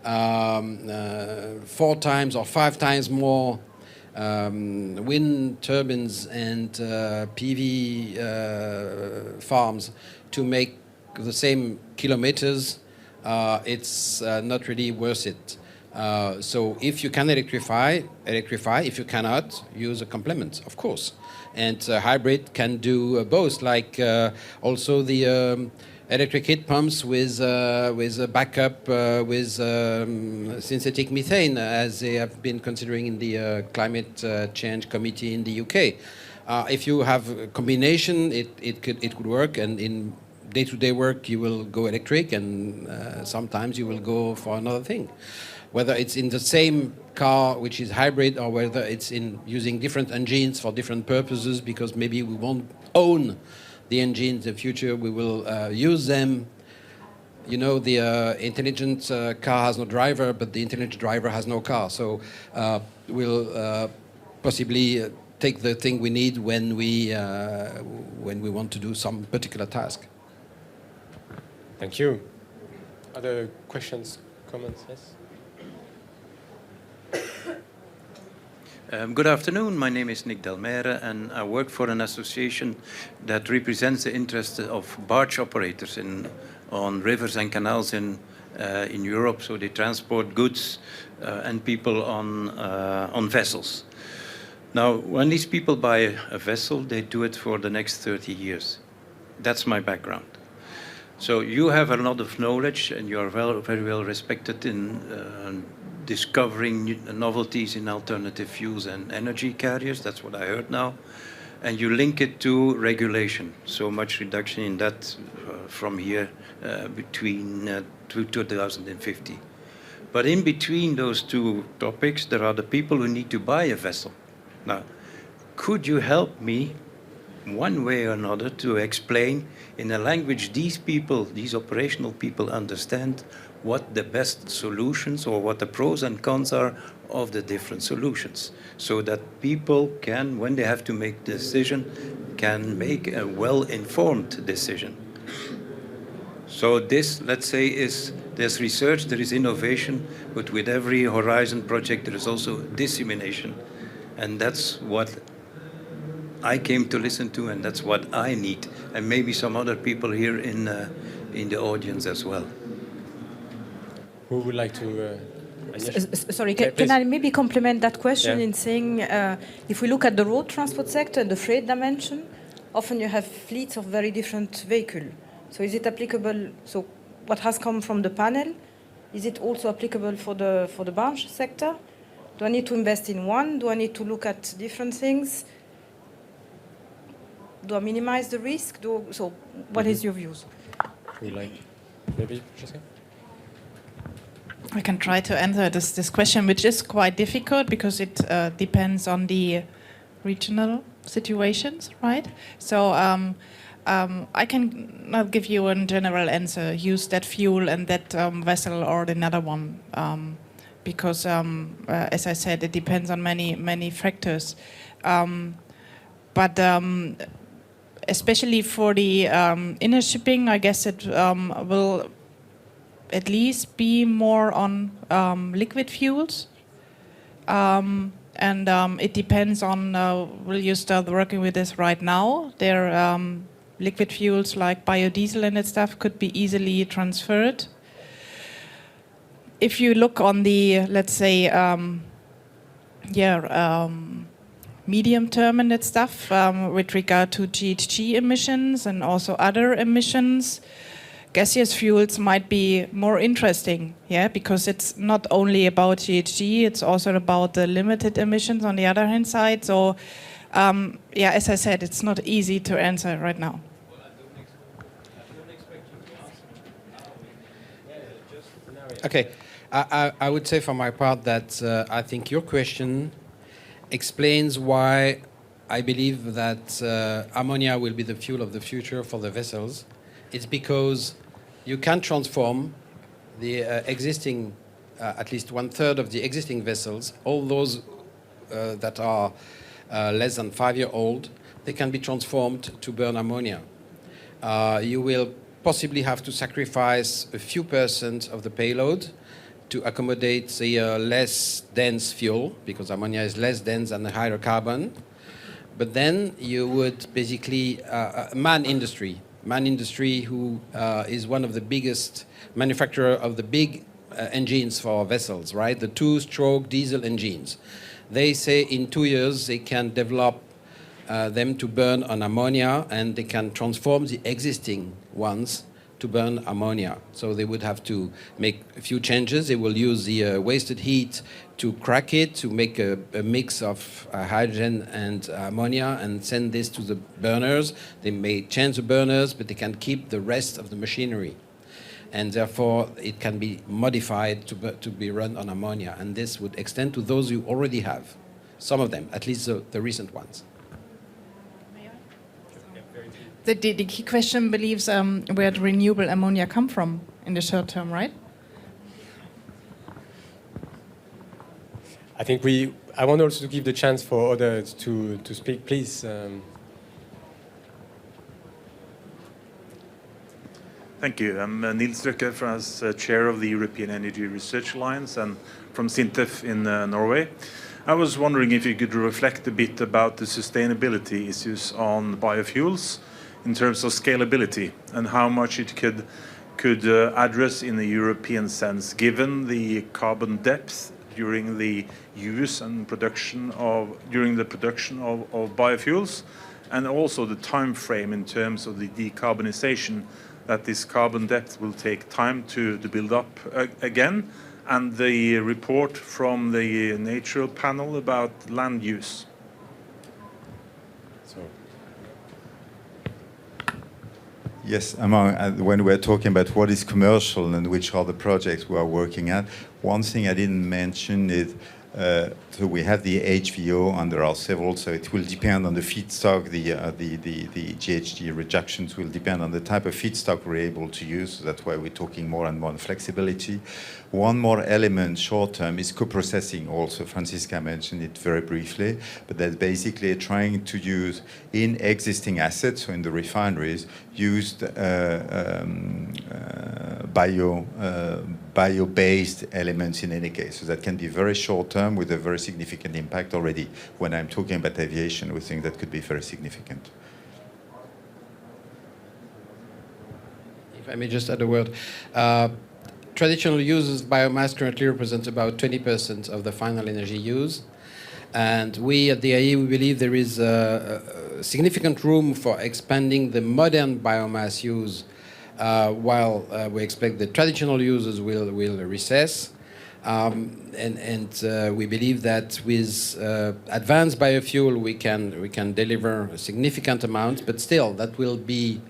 4 times or 5 times more wind turbines and PV farms to make the same kilometers, it's not really worth it. So if you can electrify. If you cannot, use a complement, of course. And hybrid can do both, like also the electric heat pumps with a backup with synthetic methane, as they have been considering in the Climate Change Committee in the UK. If you have a combination, it could work, and in day-to-day work you will go electric, and sometimes you will go for another thing. Whether it's in the same car, which is hybrid, or whether it's in using different engines for different purposes, because maybe we won't own the engines in the future, we will use them. You know, the intelligent car has no driver, but the intelligent driver has no car. So we'll possibly take the thing we need when we want to do some particular task. Thank you. Other questions, comments? Yes. Good afternoon. My name is Nick Delmere, and I work for an association that represents the interests of barge operators on rivers and canals in Europe. So they transport goods and people on vessels. Now, when these people buy a vessel, they do it for the next 30 years. That's my background. So you have a lot of knowledge, and you are very well respected in discovering novelties in alternative fuels and energy carriers. That's what I heard now. And you link it to regulation. So much reduction in that from here between 2050. But in between those two topics, there are the people who need to buy a vessel. Now, could you help me one way or another to explain in a language these people, these operational people, understand what the best solutions or what the pros and cons are of the different solutions, so that people can, when they have to make a decision, can make a well-informed decision. So this, let's say, there's research, there is innovation, but with every Horizon project there is also dissemination. And that's what I came to listen to, and that's what I need, and maybe some other people here in the audience as well. Who would like to? Sorry, can I maybe complement that question in saying, if we look at the road transport sector and the freight dimension, often you have fleets of very different vehicles. So is it applicable? So what has come from the panel, is it also applicable for the barge sector? Do I need to invest in one? Do I need to look at different things? Do I minimize the risk? So what is your views? Maybe, Jessica? I can try to answer this question, which is quite difficult because it depends on the regional situations, right? So I can not give you a general answer, use that fuel and that vessel or another one, because as I said, it depends on many factors. But especially for the inner shipping, I guess it will at least be more on liquid fuels. And it depends on, will you start working with this right now? There liquid fuels like biodiesel and that stuff could be easily transferred. If you look on the, let's say, medium term and that stuff with regard to GHG emissions and also other emissions, gaseous fuels might be more interesting, yeah, because it's not only about GHG, it's also about the limited emissions on the other hand side. So, yeah, as I said, it's not easy to answer right now. Okay, I would say for my part that I think your question explains why I believe that ammonia will be the fuel of the future for the vessels. It's because you can transform the existing, at least 1/3 of the existing vessels, all those that are less than 5-year-old, they can be transformed to burn ammonia. You will possibly have to sacrifice a few % of the payload to accommodate the less dense fuel, because ammonia is less dense than the hydrocarbon. But then you would basically, man industry who is one of the biggest manufacturer of the big engines for vessels, right? The 2-stroke diesel engines. They say in 2 years they can develop them to burn on ammonia, and they can transform the existing ones to burn ammonia. So they would have to make a few changes. They will use the wasted heat to crack it, to make a mix of hydrogen and ammonia and send this to the burners. They may change the burners, but they can keep the rest of the machinery. And therefore, it can be modified to be run on ammonia. And this would extend to those you already have, some of them, at least the recent ones. The key question believes where the renewable ammonia come from in the short term, right? I think I want also to give the chance for others to speak, please. Thank you. I'm Nils Røkke, as chair of the European Energy Research Alliance and from SINTEF in Norway. I was wondering if you could reflect a bit about the sustainability issues on biofuels in terms of scalability and how much it could address in the European sense, given the carbon depth during the use and production of biofuels, and also the time frame in terms of the decarbonisation, that this carbon depth will take time to build up again, and the report from the Natural Panel about land use. Yes, when we're talking about what is commercial and which are the projects we are working at, one thing I didn't mention is, so we have the HVO and there are several, so it will depend on the feedstock, the GHG reductions will depend on the type of feedstock we're able to use, so that's why we're talking more and more on flexibility. One more element short term is co-processing also. Franziska mentioned it very briefly, but that's basically trying to use in existing assets, so in the refineries, used bio-based elements in any case. So that can be very short term with a very significant impact already. When I'm talking about aviation, we think that could be very significant. If I may just add a word. Traditional uses, biomass currently represents about 20% of the final energy use. And we at the IE, we believe there is significant room for expanding the modern biomass use while we expect the traditional users will recess. We believe that with advanced biofuel we can deliver a significant amount, but still that will be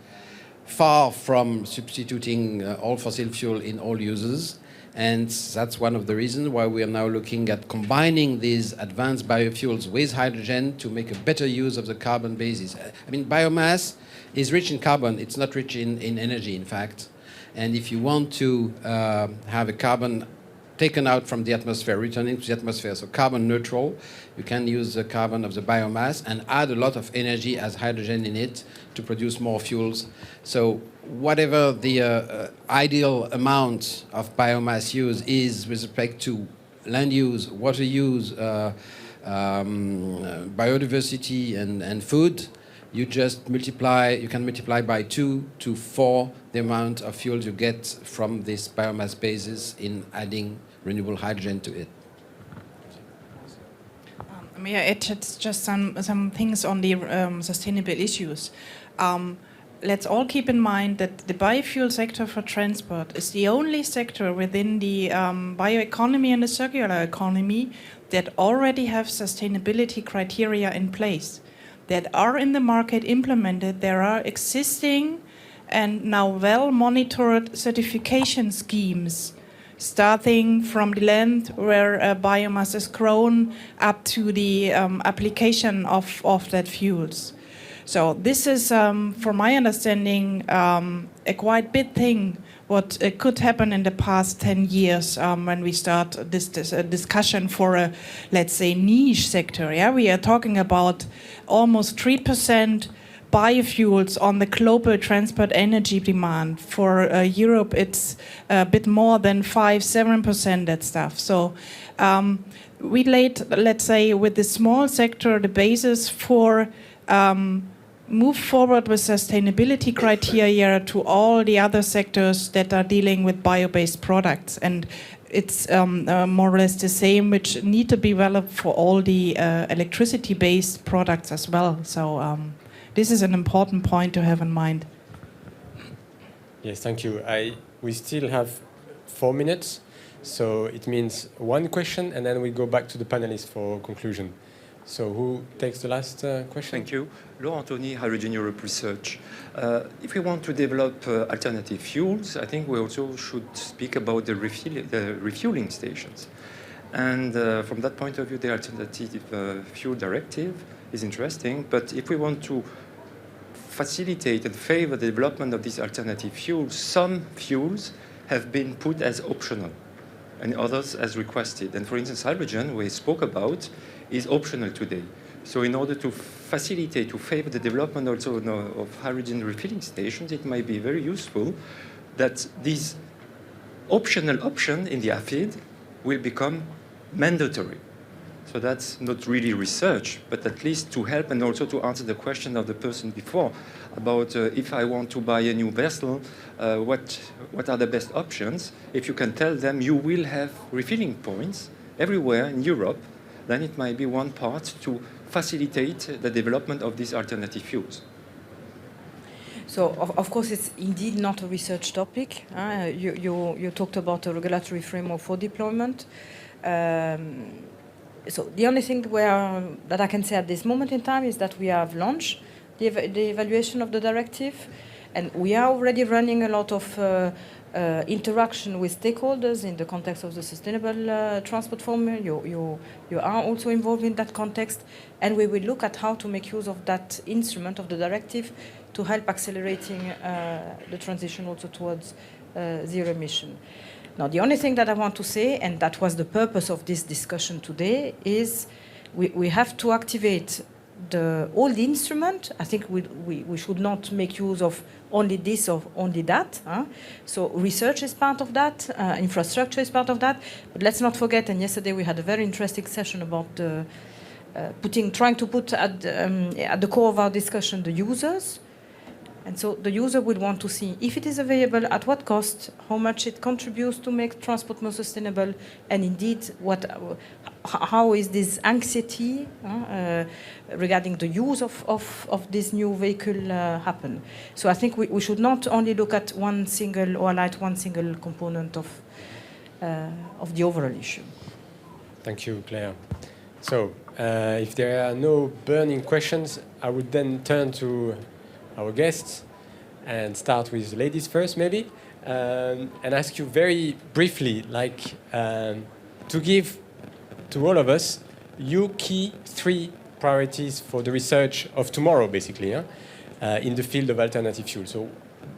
far from substituting all fossil fuel in all uses. And that's one of the reasons why we are now looking at combining these advanced biofuels with hydrogen to make a better use of the carbon basis. I mean, biomass is rich in carbon. It's not rich in energy, in fact. And if you want to have a carbon taken out from the atmosphere, returning to the atmosphere, so carbon neutral, you can use the carbon of the biomass and add a lot of energy as hydrogen in it to produce more fuels. So whatever the ideal amount of biomass use is with respect to land use, water use, biodiversity and food, you just you can multiply by 2 to 4 the amount of fuel you get from this biomass basis in adding renewable hydrogen to it. May I add just some things on the sustainable issues? Let's all keep in mind that the biofuel sector for transport is the only sector within the bioeconomy and the circular economy that already have sustainability criteria in place, that are in the market implemented. There are existing and now well-monitored certification schemes, starting from the land where biomass is grown up to the application of that fuels. So this is, from my understanding, a quite big thing what could happen in the past 10 years when we start this discussion for a, let's say, niche sector. Yeah, we are talking about almost 3% biofuels on the global transport energy demand. For Europe, it's a bit more than 5-7%, that stuff. So we laid, let's say, with the small sector, the basis for move forward with sustainability criteria to all the other sectors that are dealing with bio-based products. And it's more or less the same, which need to be developed for all the electricity-based products as well. So this is an important point to have in mind. Yes, thank you. We still have 4 minutes, so it means one question, and then we go back to the panelists for conclusion. So who takes the last question? Thank you. Laurent Anthony, Hydrogen Europe Research. If we want to develop alternative fuels, I think we also should speak about the refueling stations. And from that point of view, the Alternative Fuel Directive is interesting. But if we want to facilitate and favor the development of these alternative fuels, some fuels have been put as optional and others as requested. And for instance, hydrogen, we spoke about, is optional today. So in order to facilitate, to favor the development also of hydrogen refilling stations, it might be very useful that these optional option in the AFID will become mandatory. So that's not really research, but at least to help and also to answer the question of the person before about if I want to buy a new vessel, what are the best options? If you can tell them you will have refilling points everywhere in Europe, then it might be one part to facilitate the development of these alternative fuels. So, of course, it's indeed not a research topic. You talked about a regulatory framework for deployment. So the only thing that I can say at this moment in time is that we have launched the evaluation of the directive, and we are already running a lot of interaction with stakeholders in the context of the sustainable transport formula. You are also involved in that context, and we will look at how to make use of that instrument of the directive to help accelerating the transition also towards zero emission. Now, the only thing that I want to say, and that was the purpose of this discussion today, is we have to activate all the instrument. I think we should not make use of only this or only that. So research is part of that, infrastructure is part of that. But let's not forget, and yesterday we had a very interesting session about trying to put at the core of our discussion the users. And so the user would want to see if it is available, at what cost, how much it contributes to make transport more sustainable, and indeed how is this anxiety regarding the use of this new vehicle happen. So I think we should not only look at one single component of of the overall issue. Thank you, Claire. So, if there are no burning questions, I would then turn to our guests and start with ladies first, maybe, and ask you very briefly, to give to all of us your key 3 priorities for the research of tomorrow, basically, in the field of alternative fuel. So,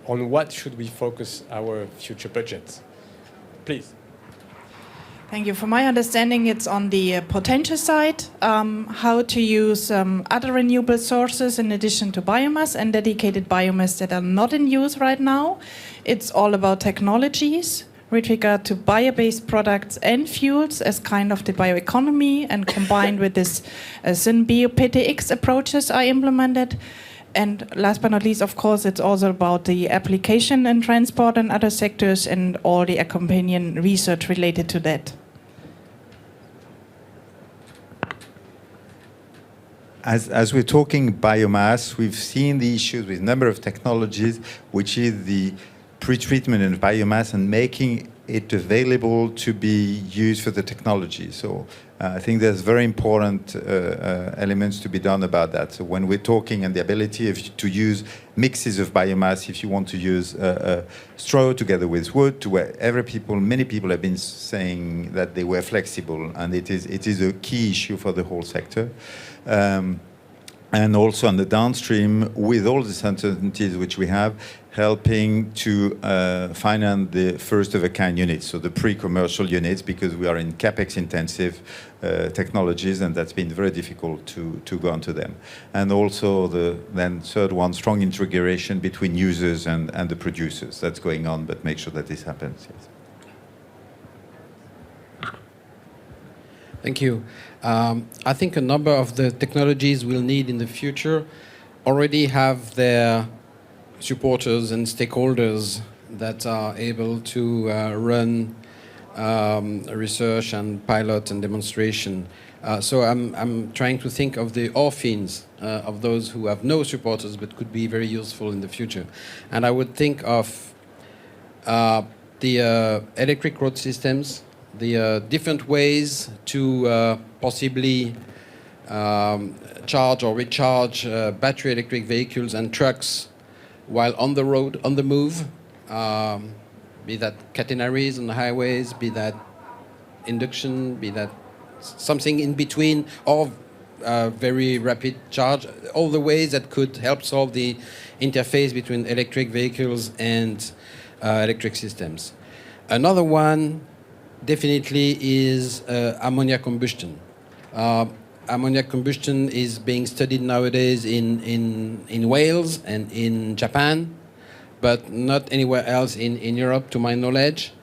on what should we focus our future budgets? Please. Thank you. From my understanding, it's on the potential side, how to use other renewable sources in addition to biomass and dedicated biomass that are not in use right now. It's all about technologies with regard to bio-based products and fuels as kind of the bioeconomy, and combined with this SynBio-PTX approaches are implemented. And last but not least, of course, it's also about the application in transport and other sectors and all the accompanying research related to that. As we're talking biomass, we've seen the issues with a number of technologies, which is the pre-treatment of biomass and making it available to be used for the technology. So I think there's very important elements to be done about that. So when we're talking and the ability to use mixes of biomass, if you want to use straw together with wood, to where many people have been saying that they were flexible, and it is a key issue for the whole sector. And also on the downstream, with all the uncertainties which we have, helping to finance the first-of-a-kind units, so the pre-commercial units, because we are in capex-intensive technologies, and that's been very difficult to go onto them. And also then third one, strong integration between users and the producers. That's going on, but make sure that this happens. Yes. Thank you. I think a number of the technologies we'll need in the future already have their supporters and stakeholders that are able to run research and pilot and demonstration. So I'm trying to think of the orphans, of those who have no supporters but could be very useful in the future. And I would think of the electric road systems, the different ways to possibly charge or recharge battery electric vehicles and trucks while on the road, on the move, be that catenaries on the highways, be that induction, be that something in between, or very rapid charge, all the ways that could help solve the interface between electric vehicles and electric systems. Another one definitely is ammonia combustion. Ammonia combustion is being studied nowadays in Wales and in Japan, but not anywhere else in Europe, to my knowledge.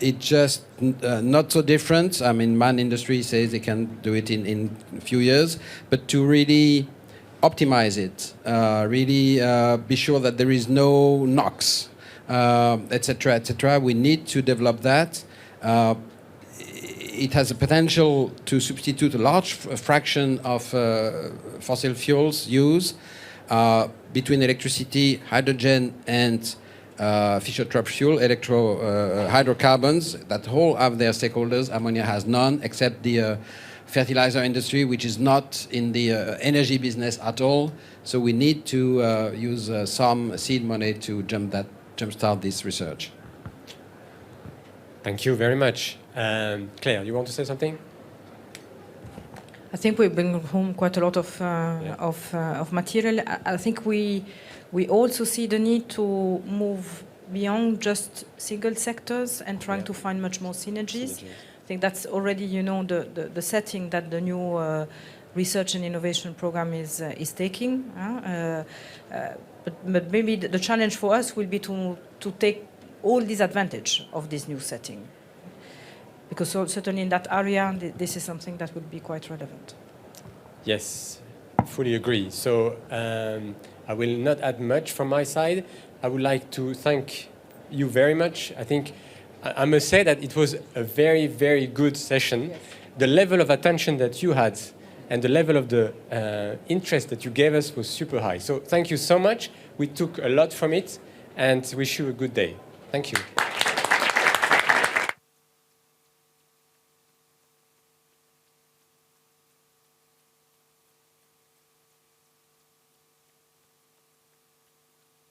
It's just not so different. I mean, MAN Industry says they can do it in a few years, but to really optimize it, really be sure that there is no NOx, etc., etc. We need to develop that. It has a potential to substitute a large fraction of fossil fuels use between electricity, hydrogen, and Fischer-Tropsch fuel, hydrocarbons that all have their stakeholders. Ammonia has none, except the fertilizer industry, which is not in the energy business at all. So we need to use some seed money to jumpstart this research. Thank you very much. Claire, you want to say something? I think we bring home quite a lot of material. I think we also see the need to move beyond just single sectors and trying to find much more synergies. I think that's already, the setting that the new research and innovation program is taking. But maybe the challenge for us will be to take all this advantage of this new setting. Because certainly in that area, this is something that would be quite relevant. Yes, fully agree. So I will not add much from my side. I would like to thank you very much. I think I must say that it was a very, very good session. Yes. The level of attention that you had and the level of the interest that you gave us was super high. So thank you so much. We took a lot from it and wish you a good day. Thank you.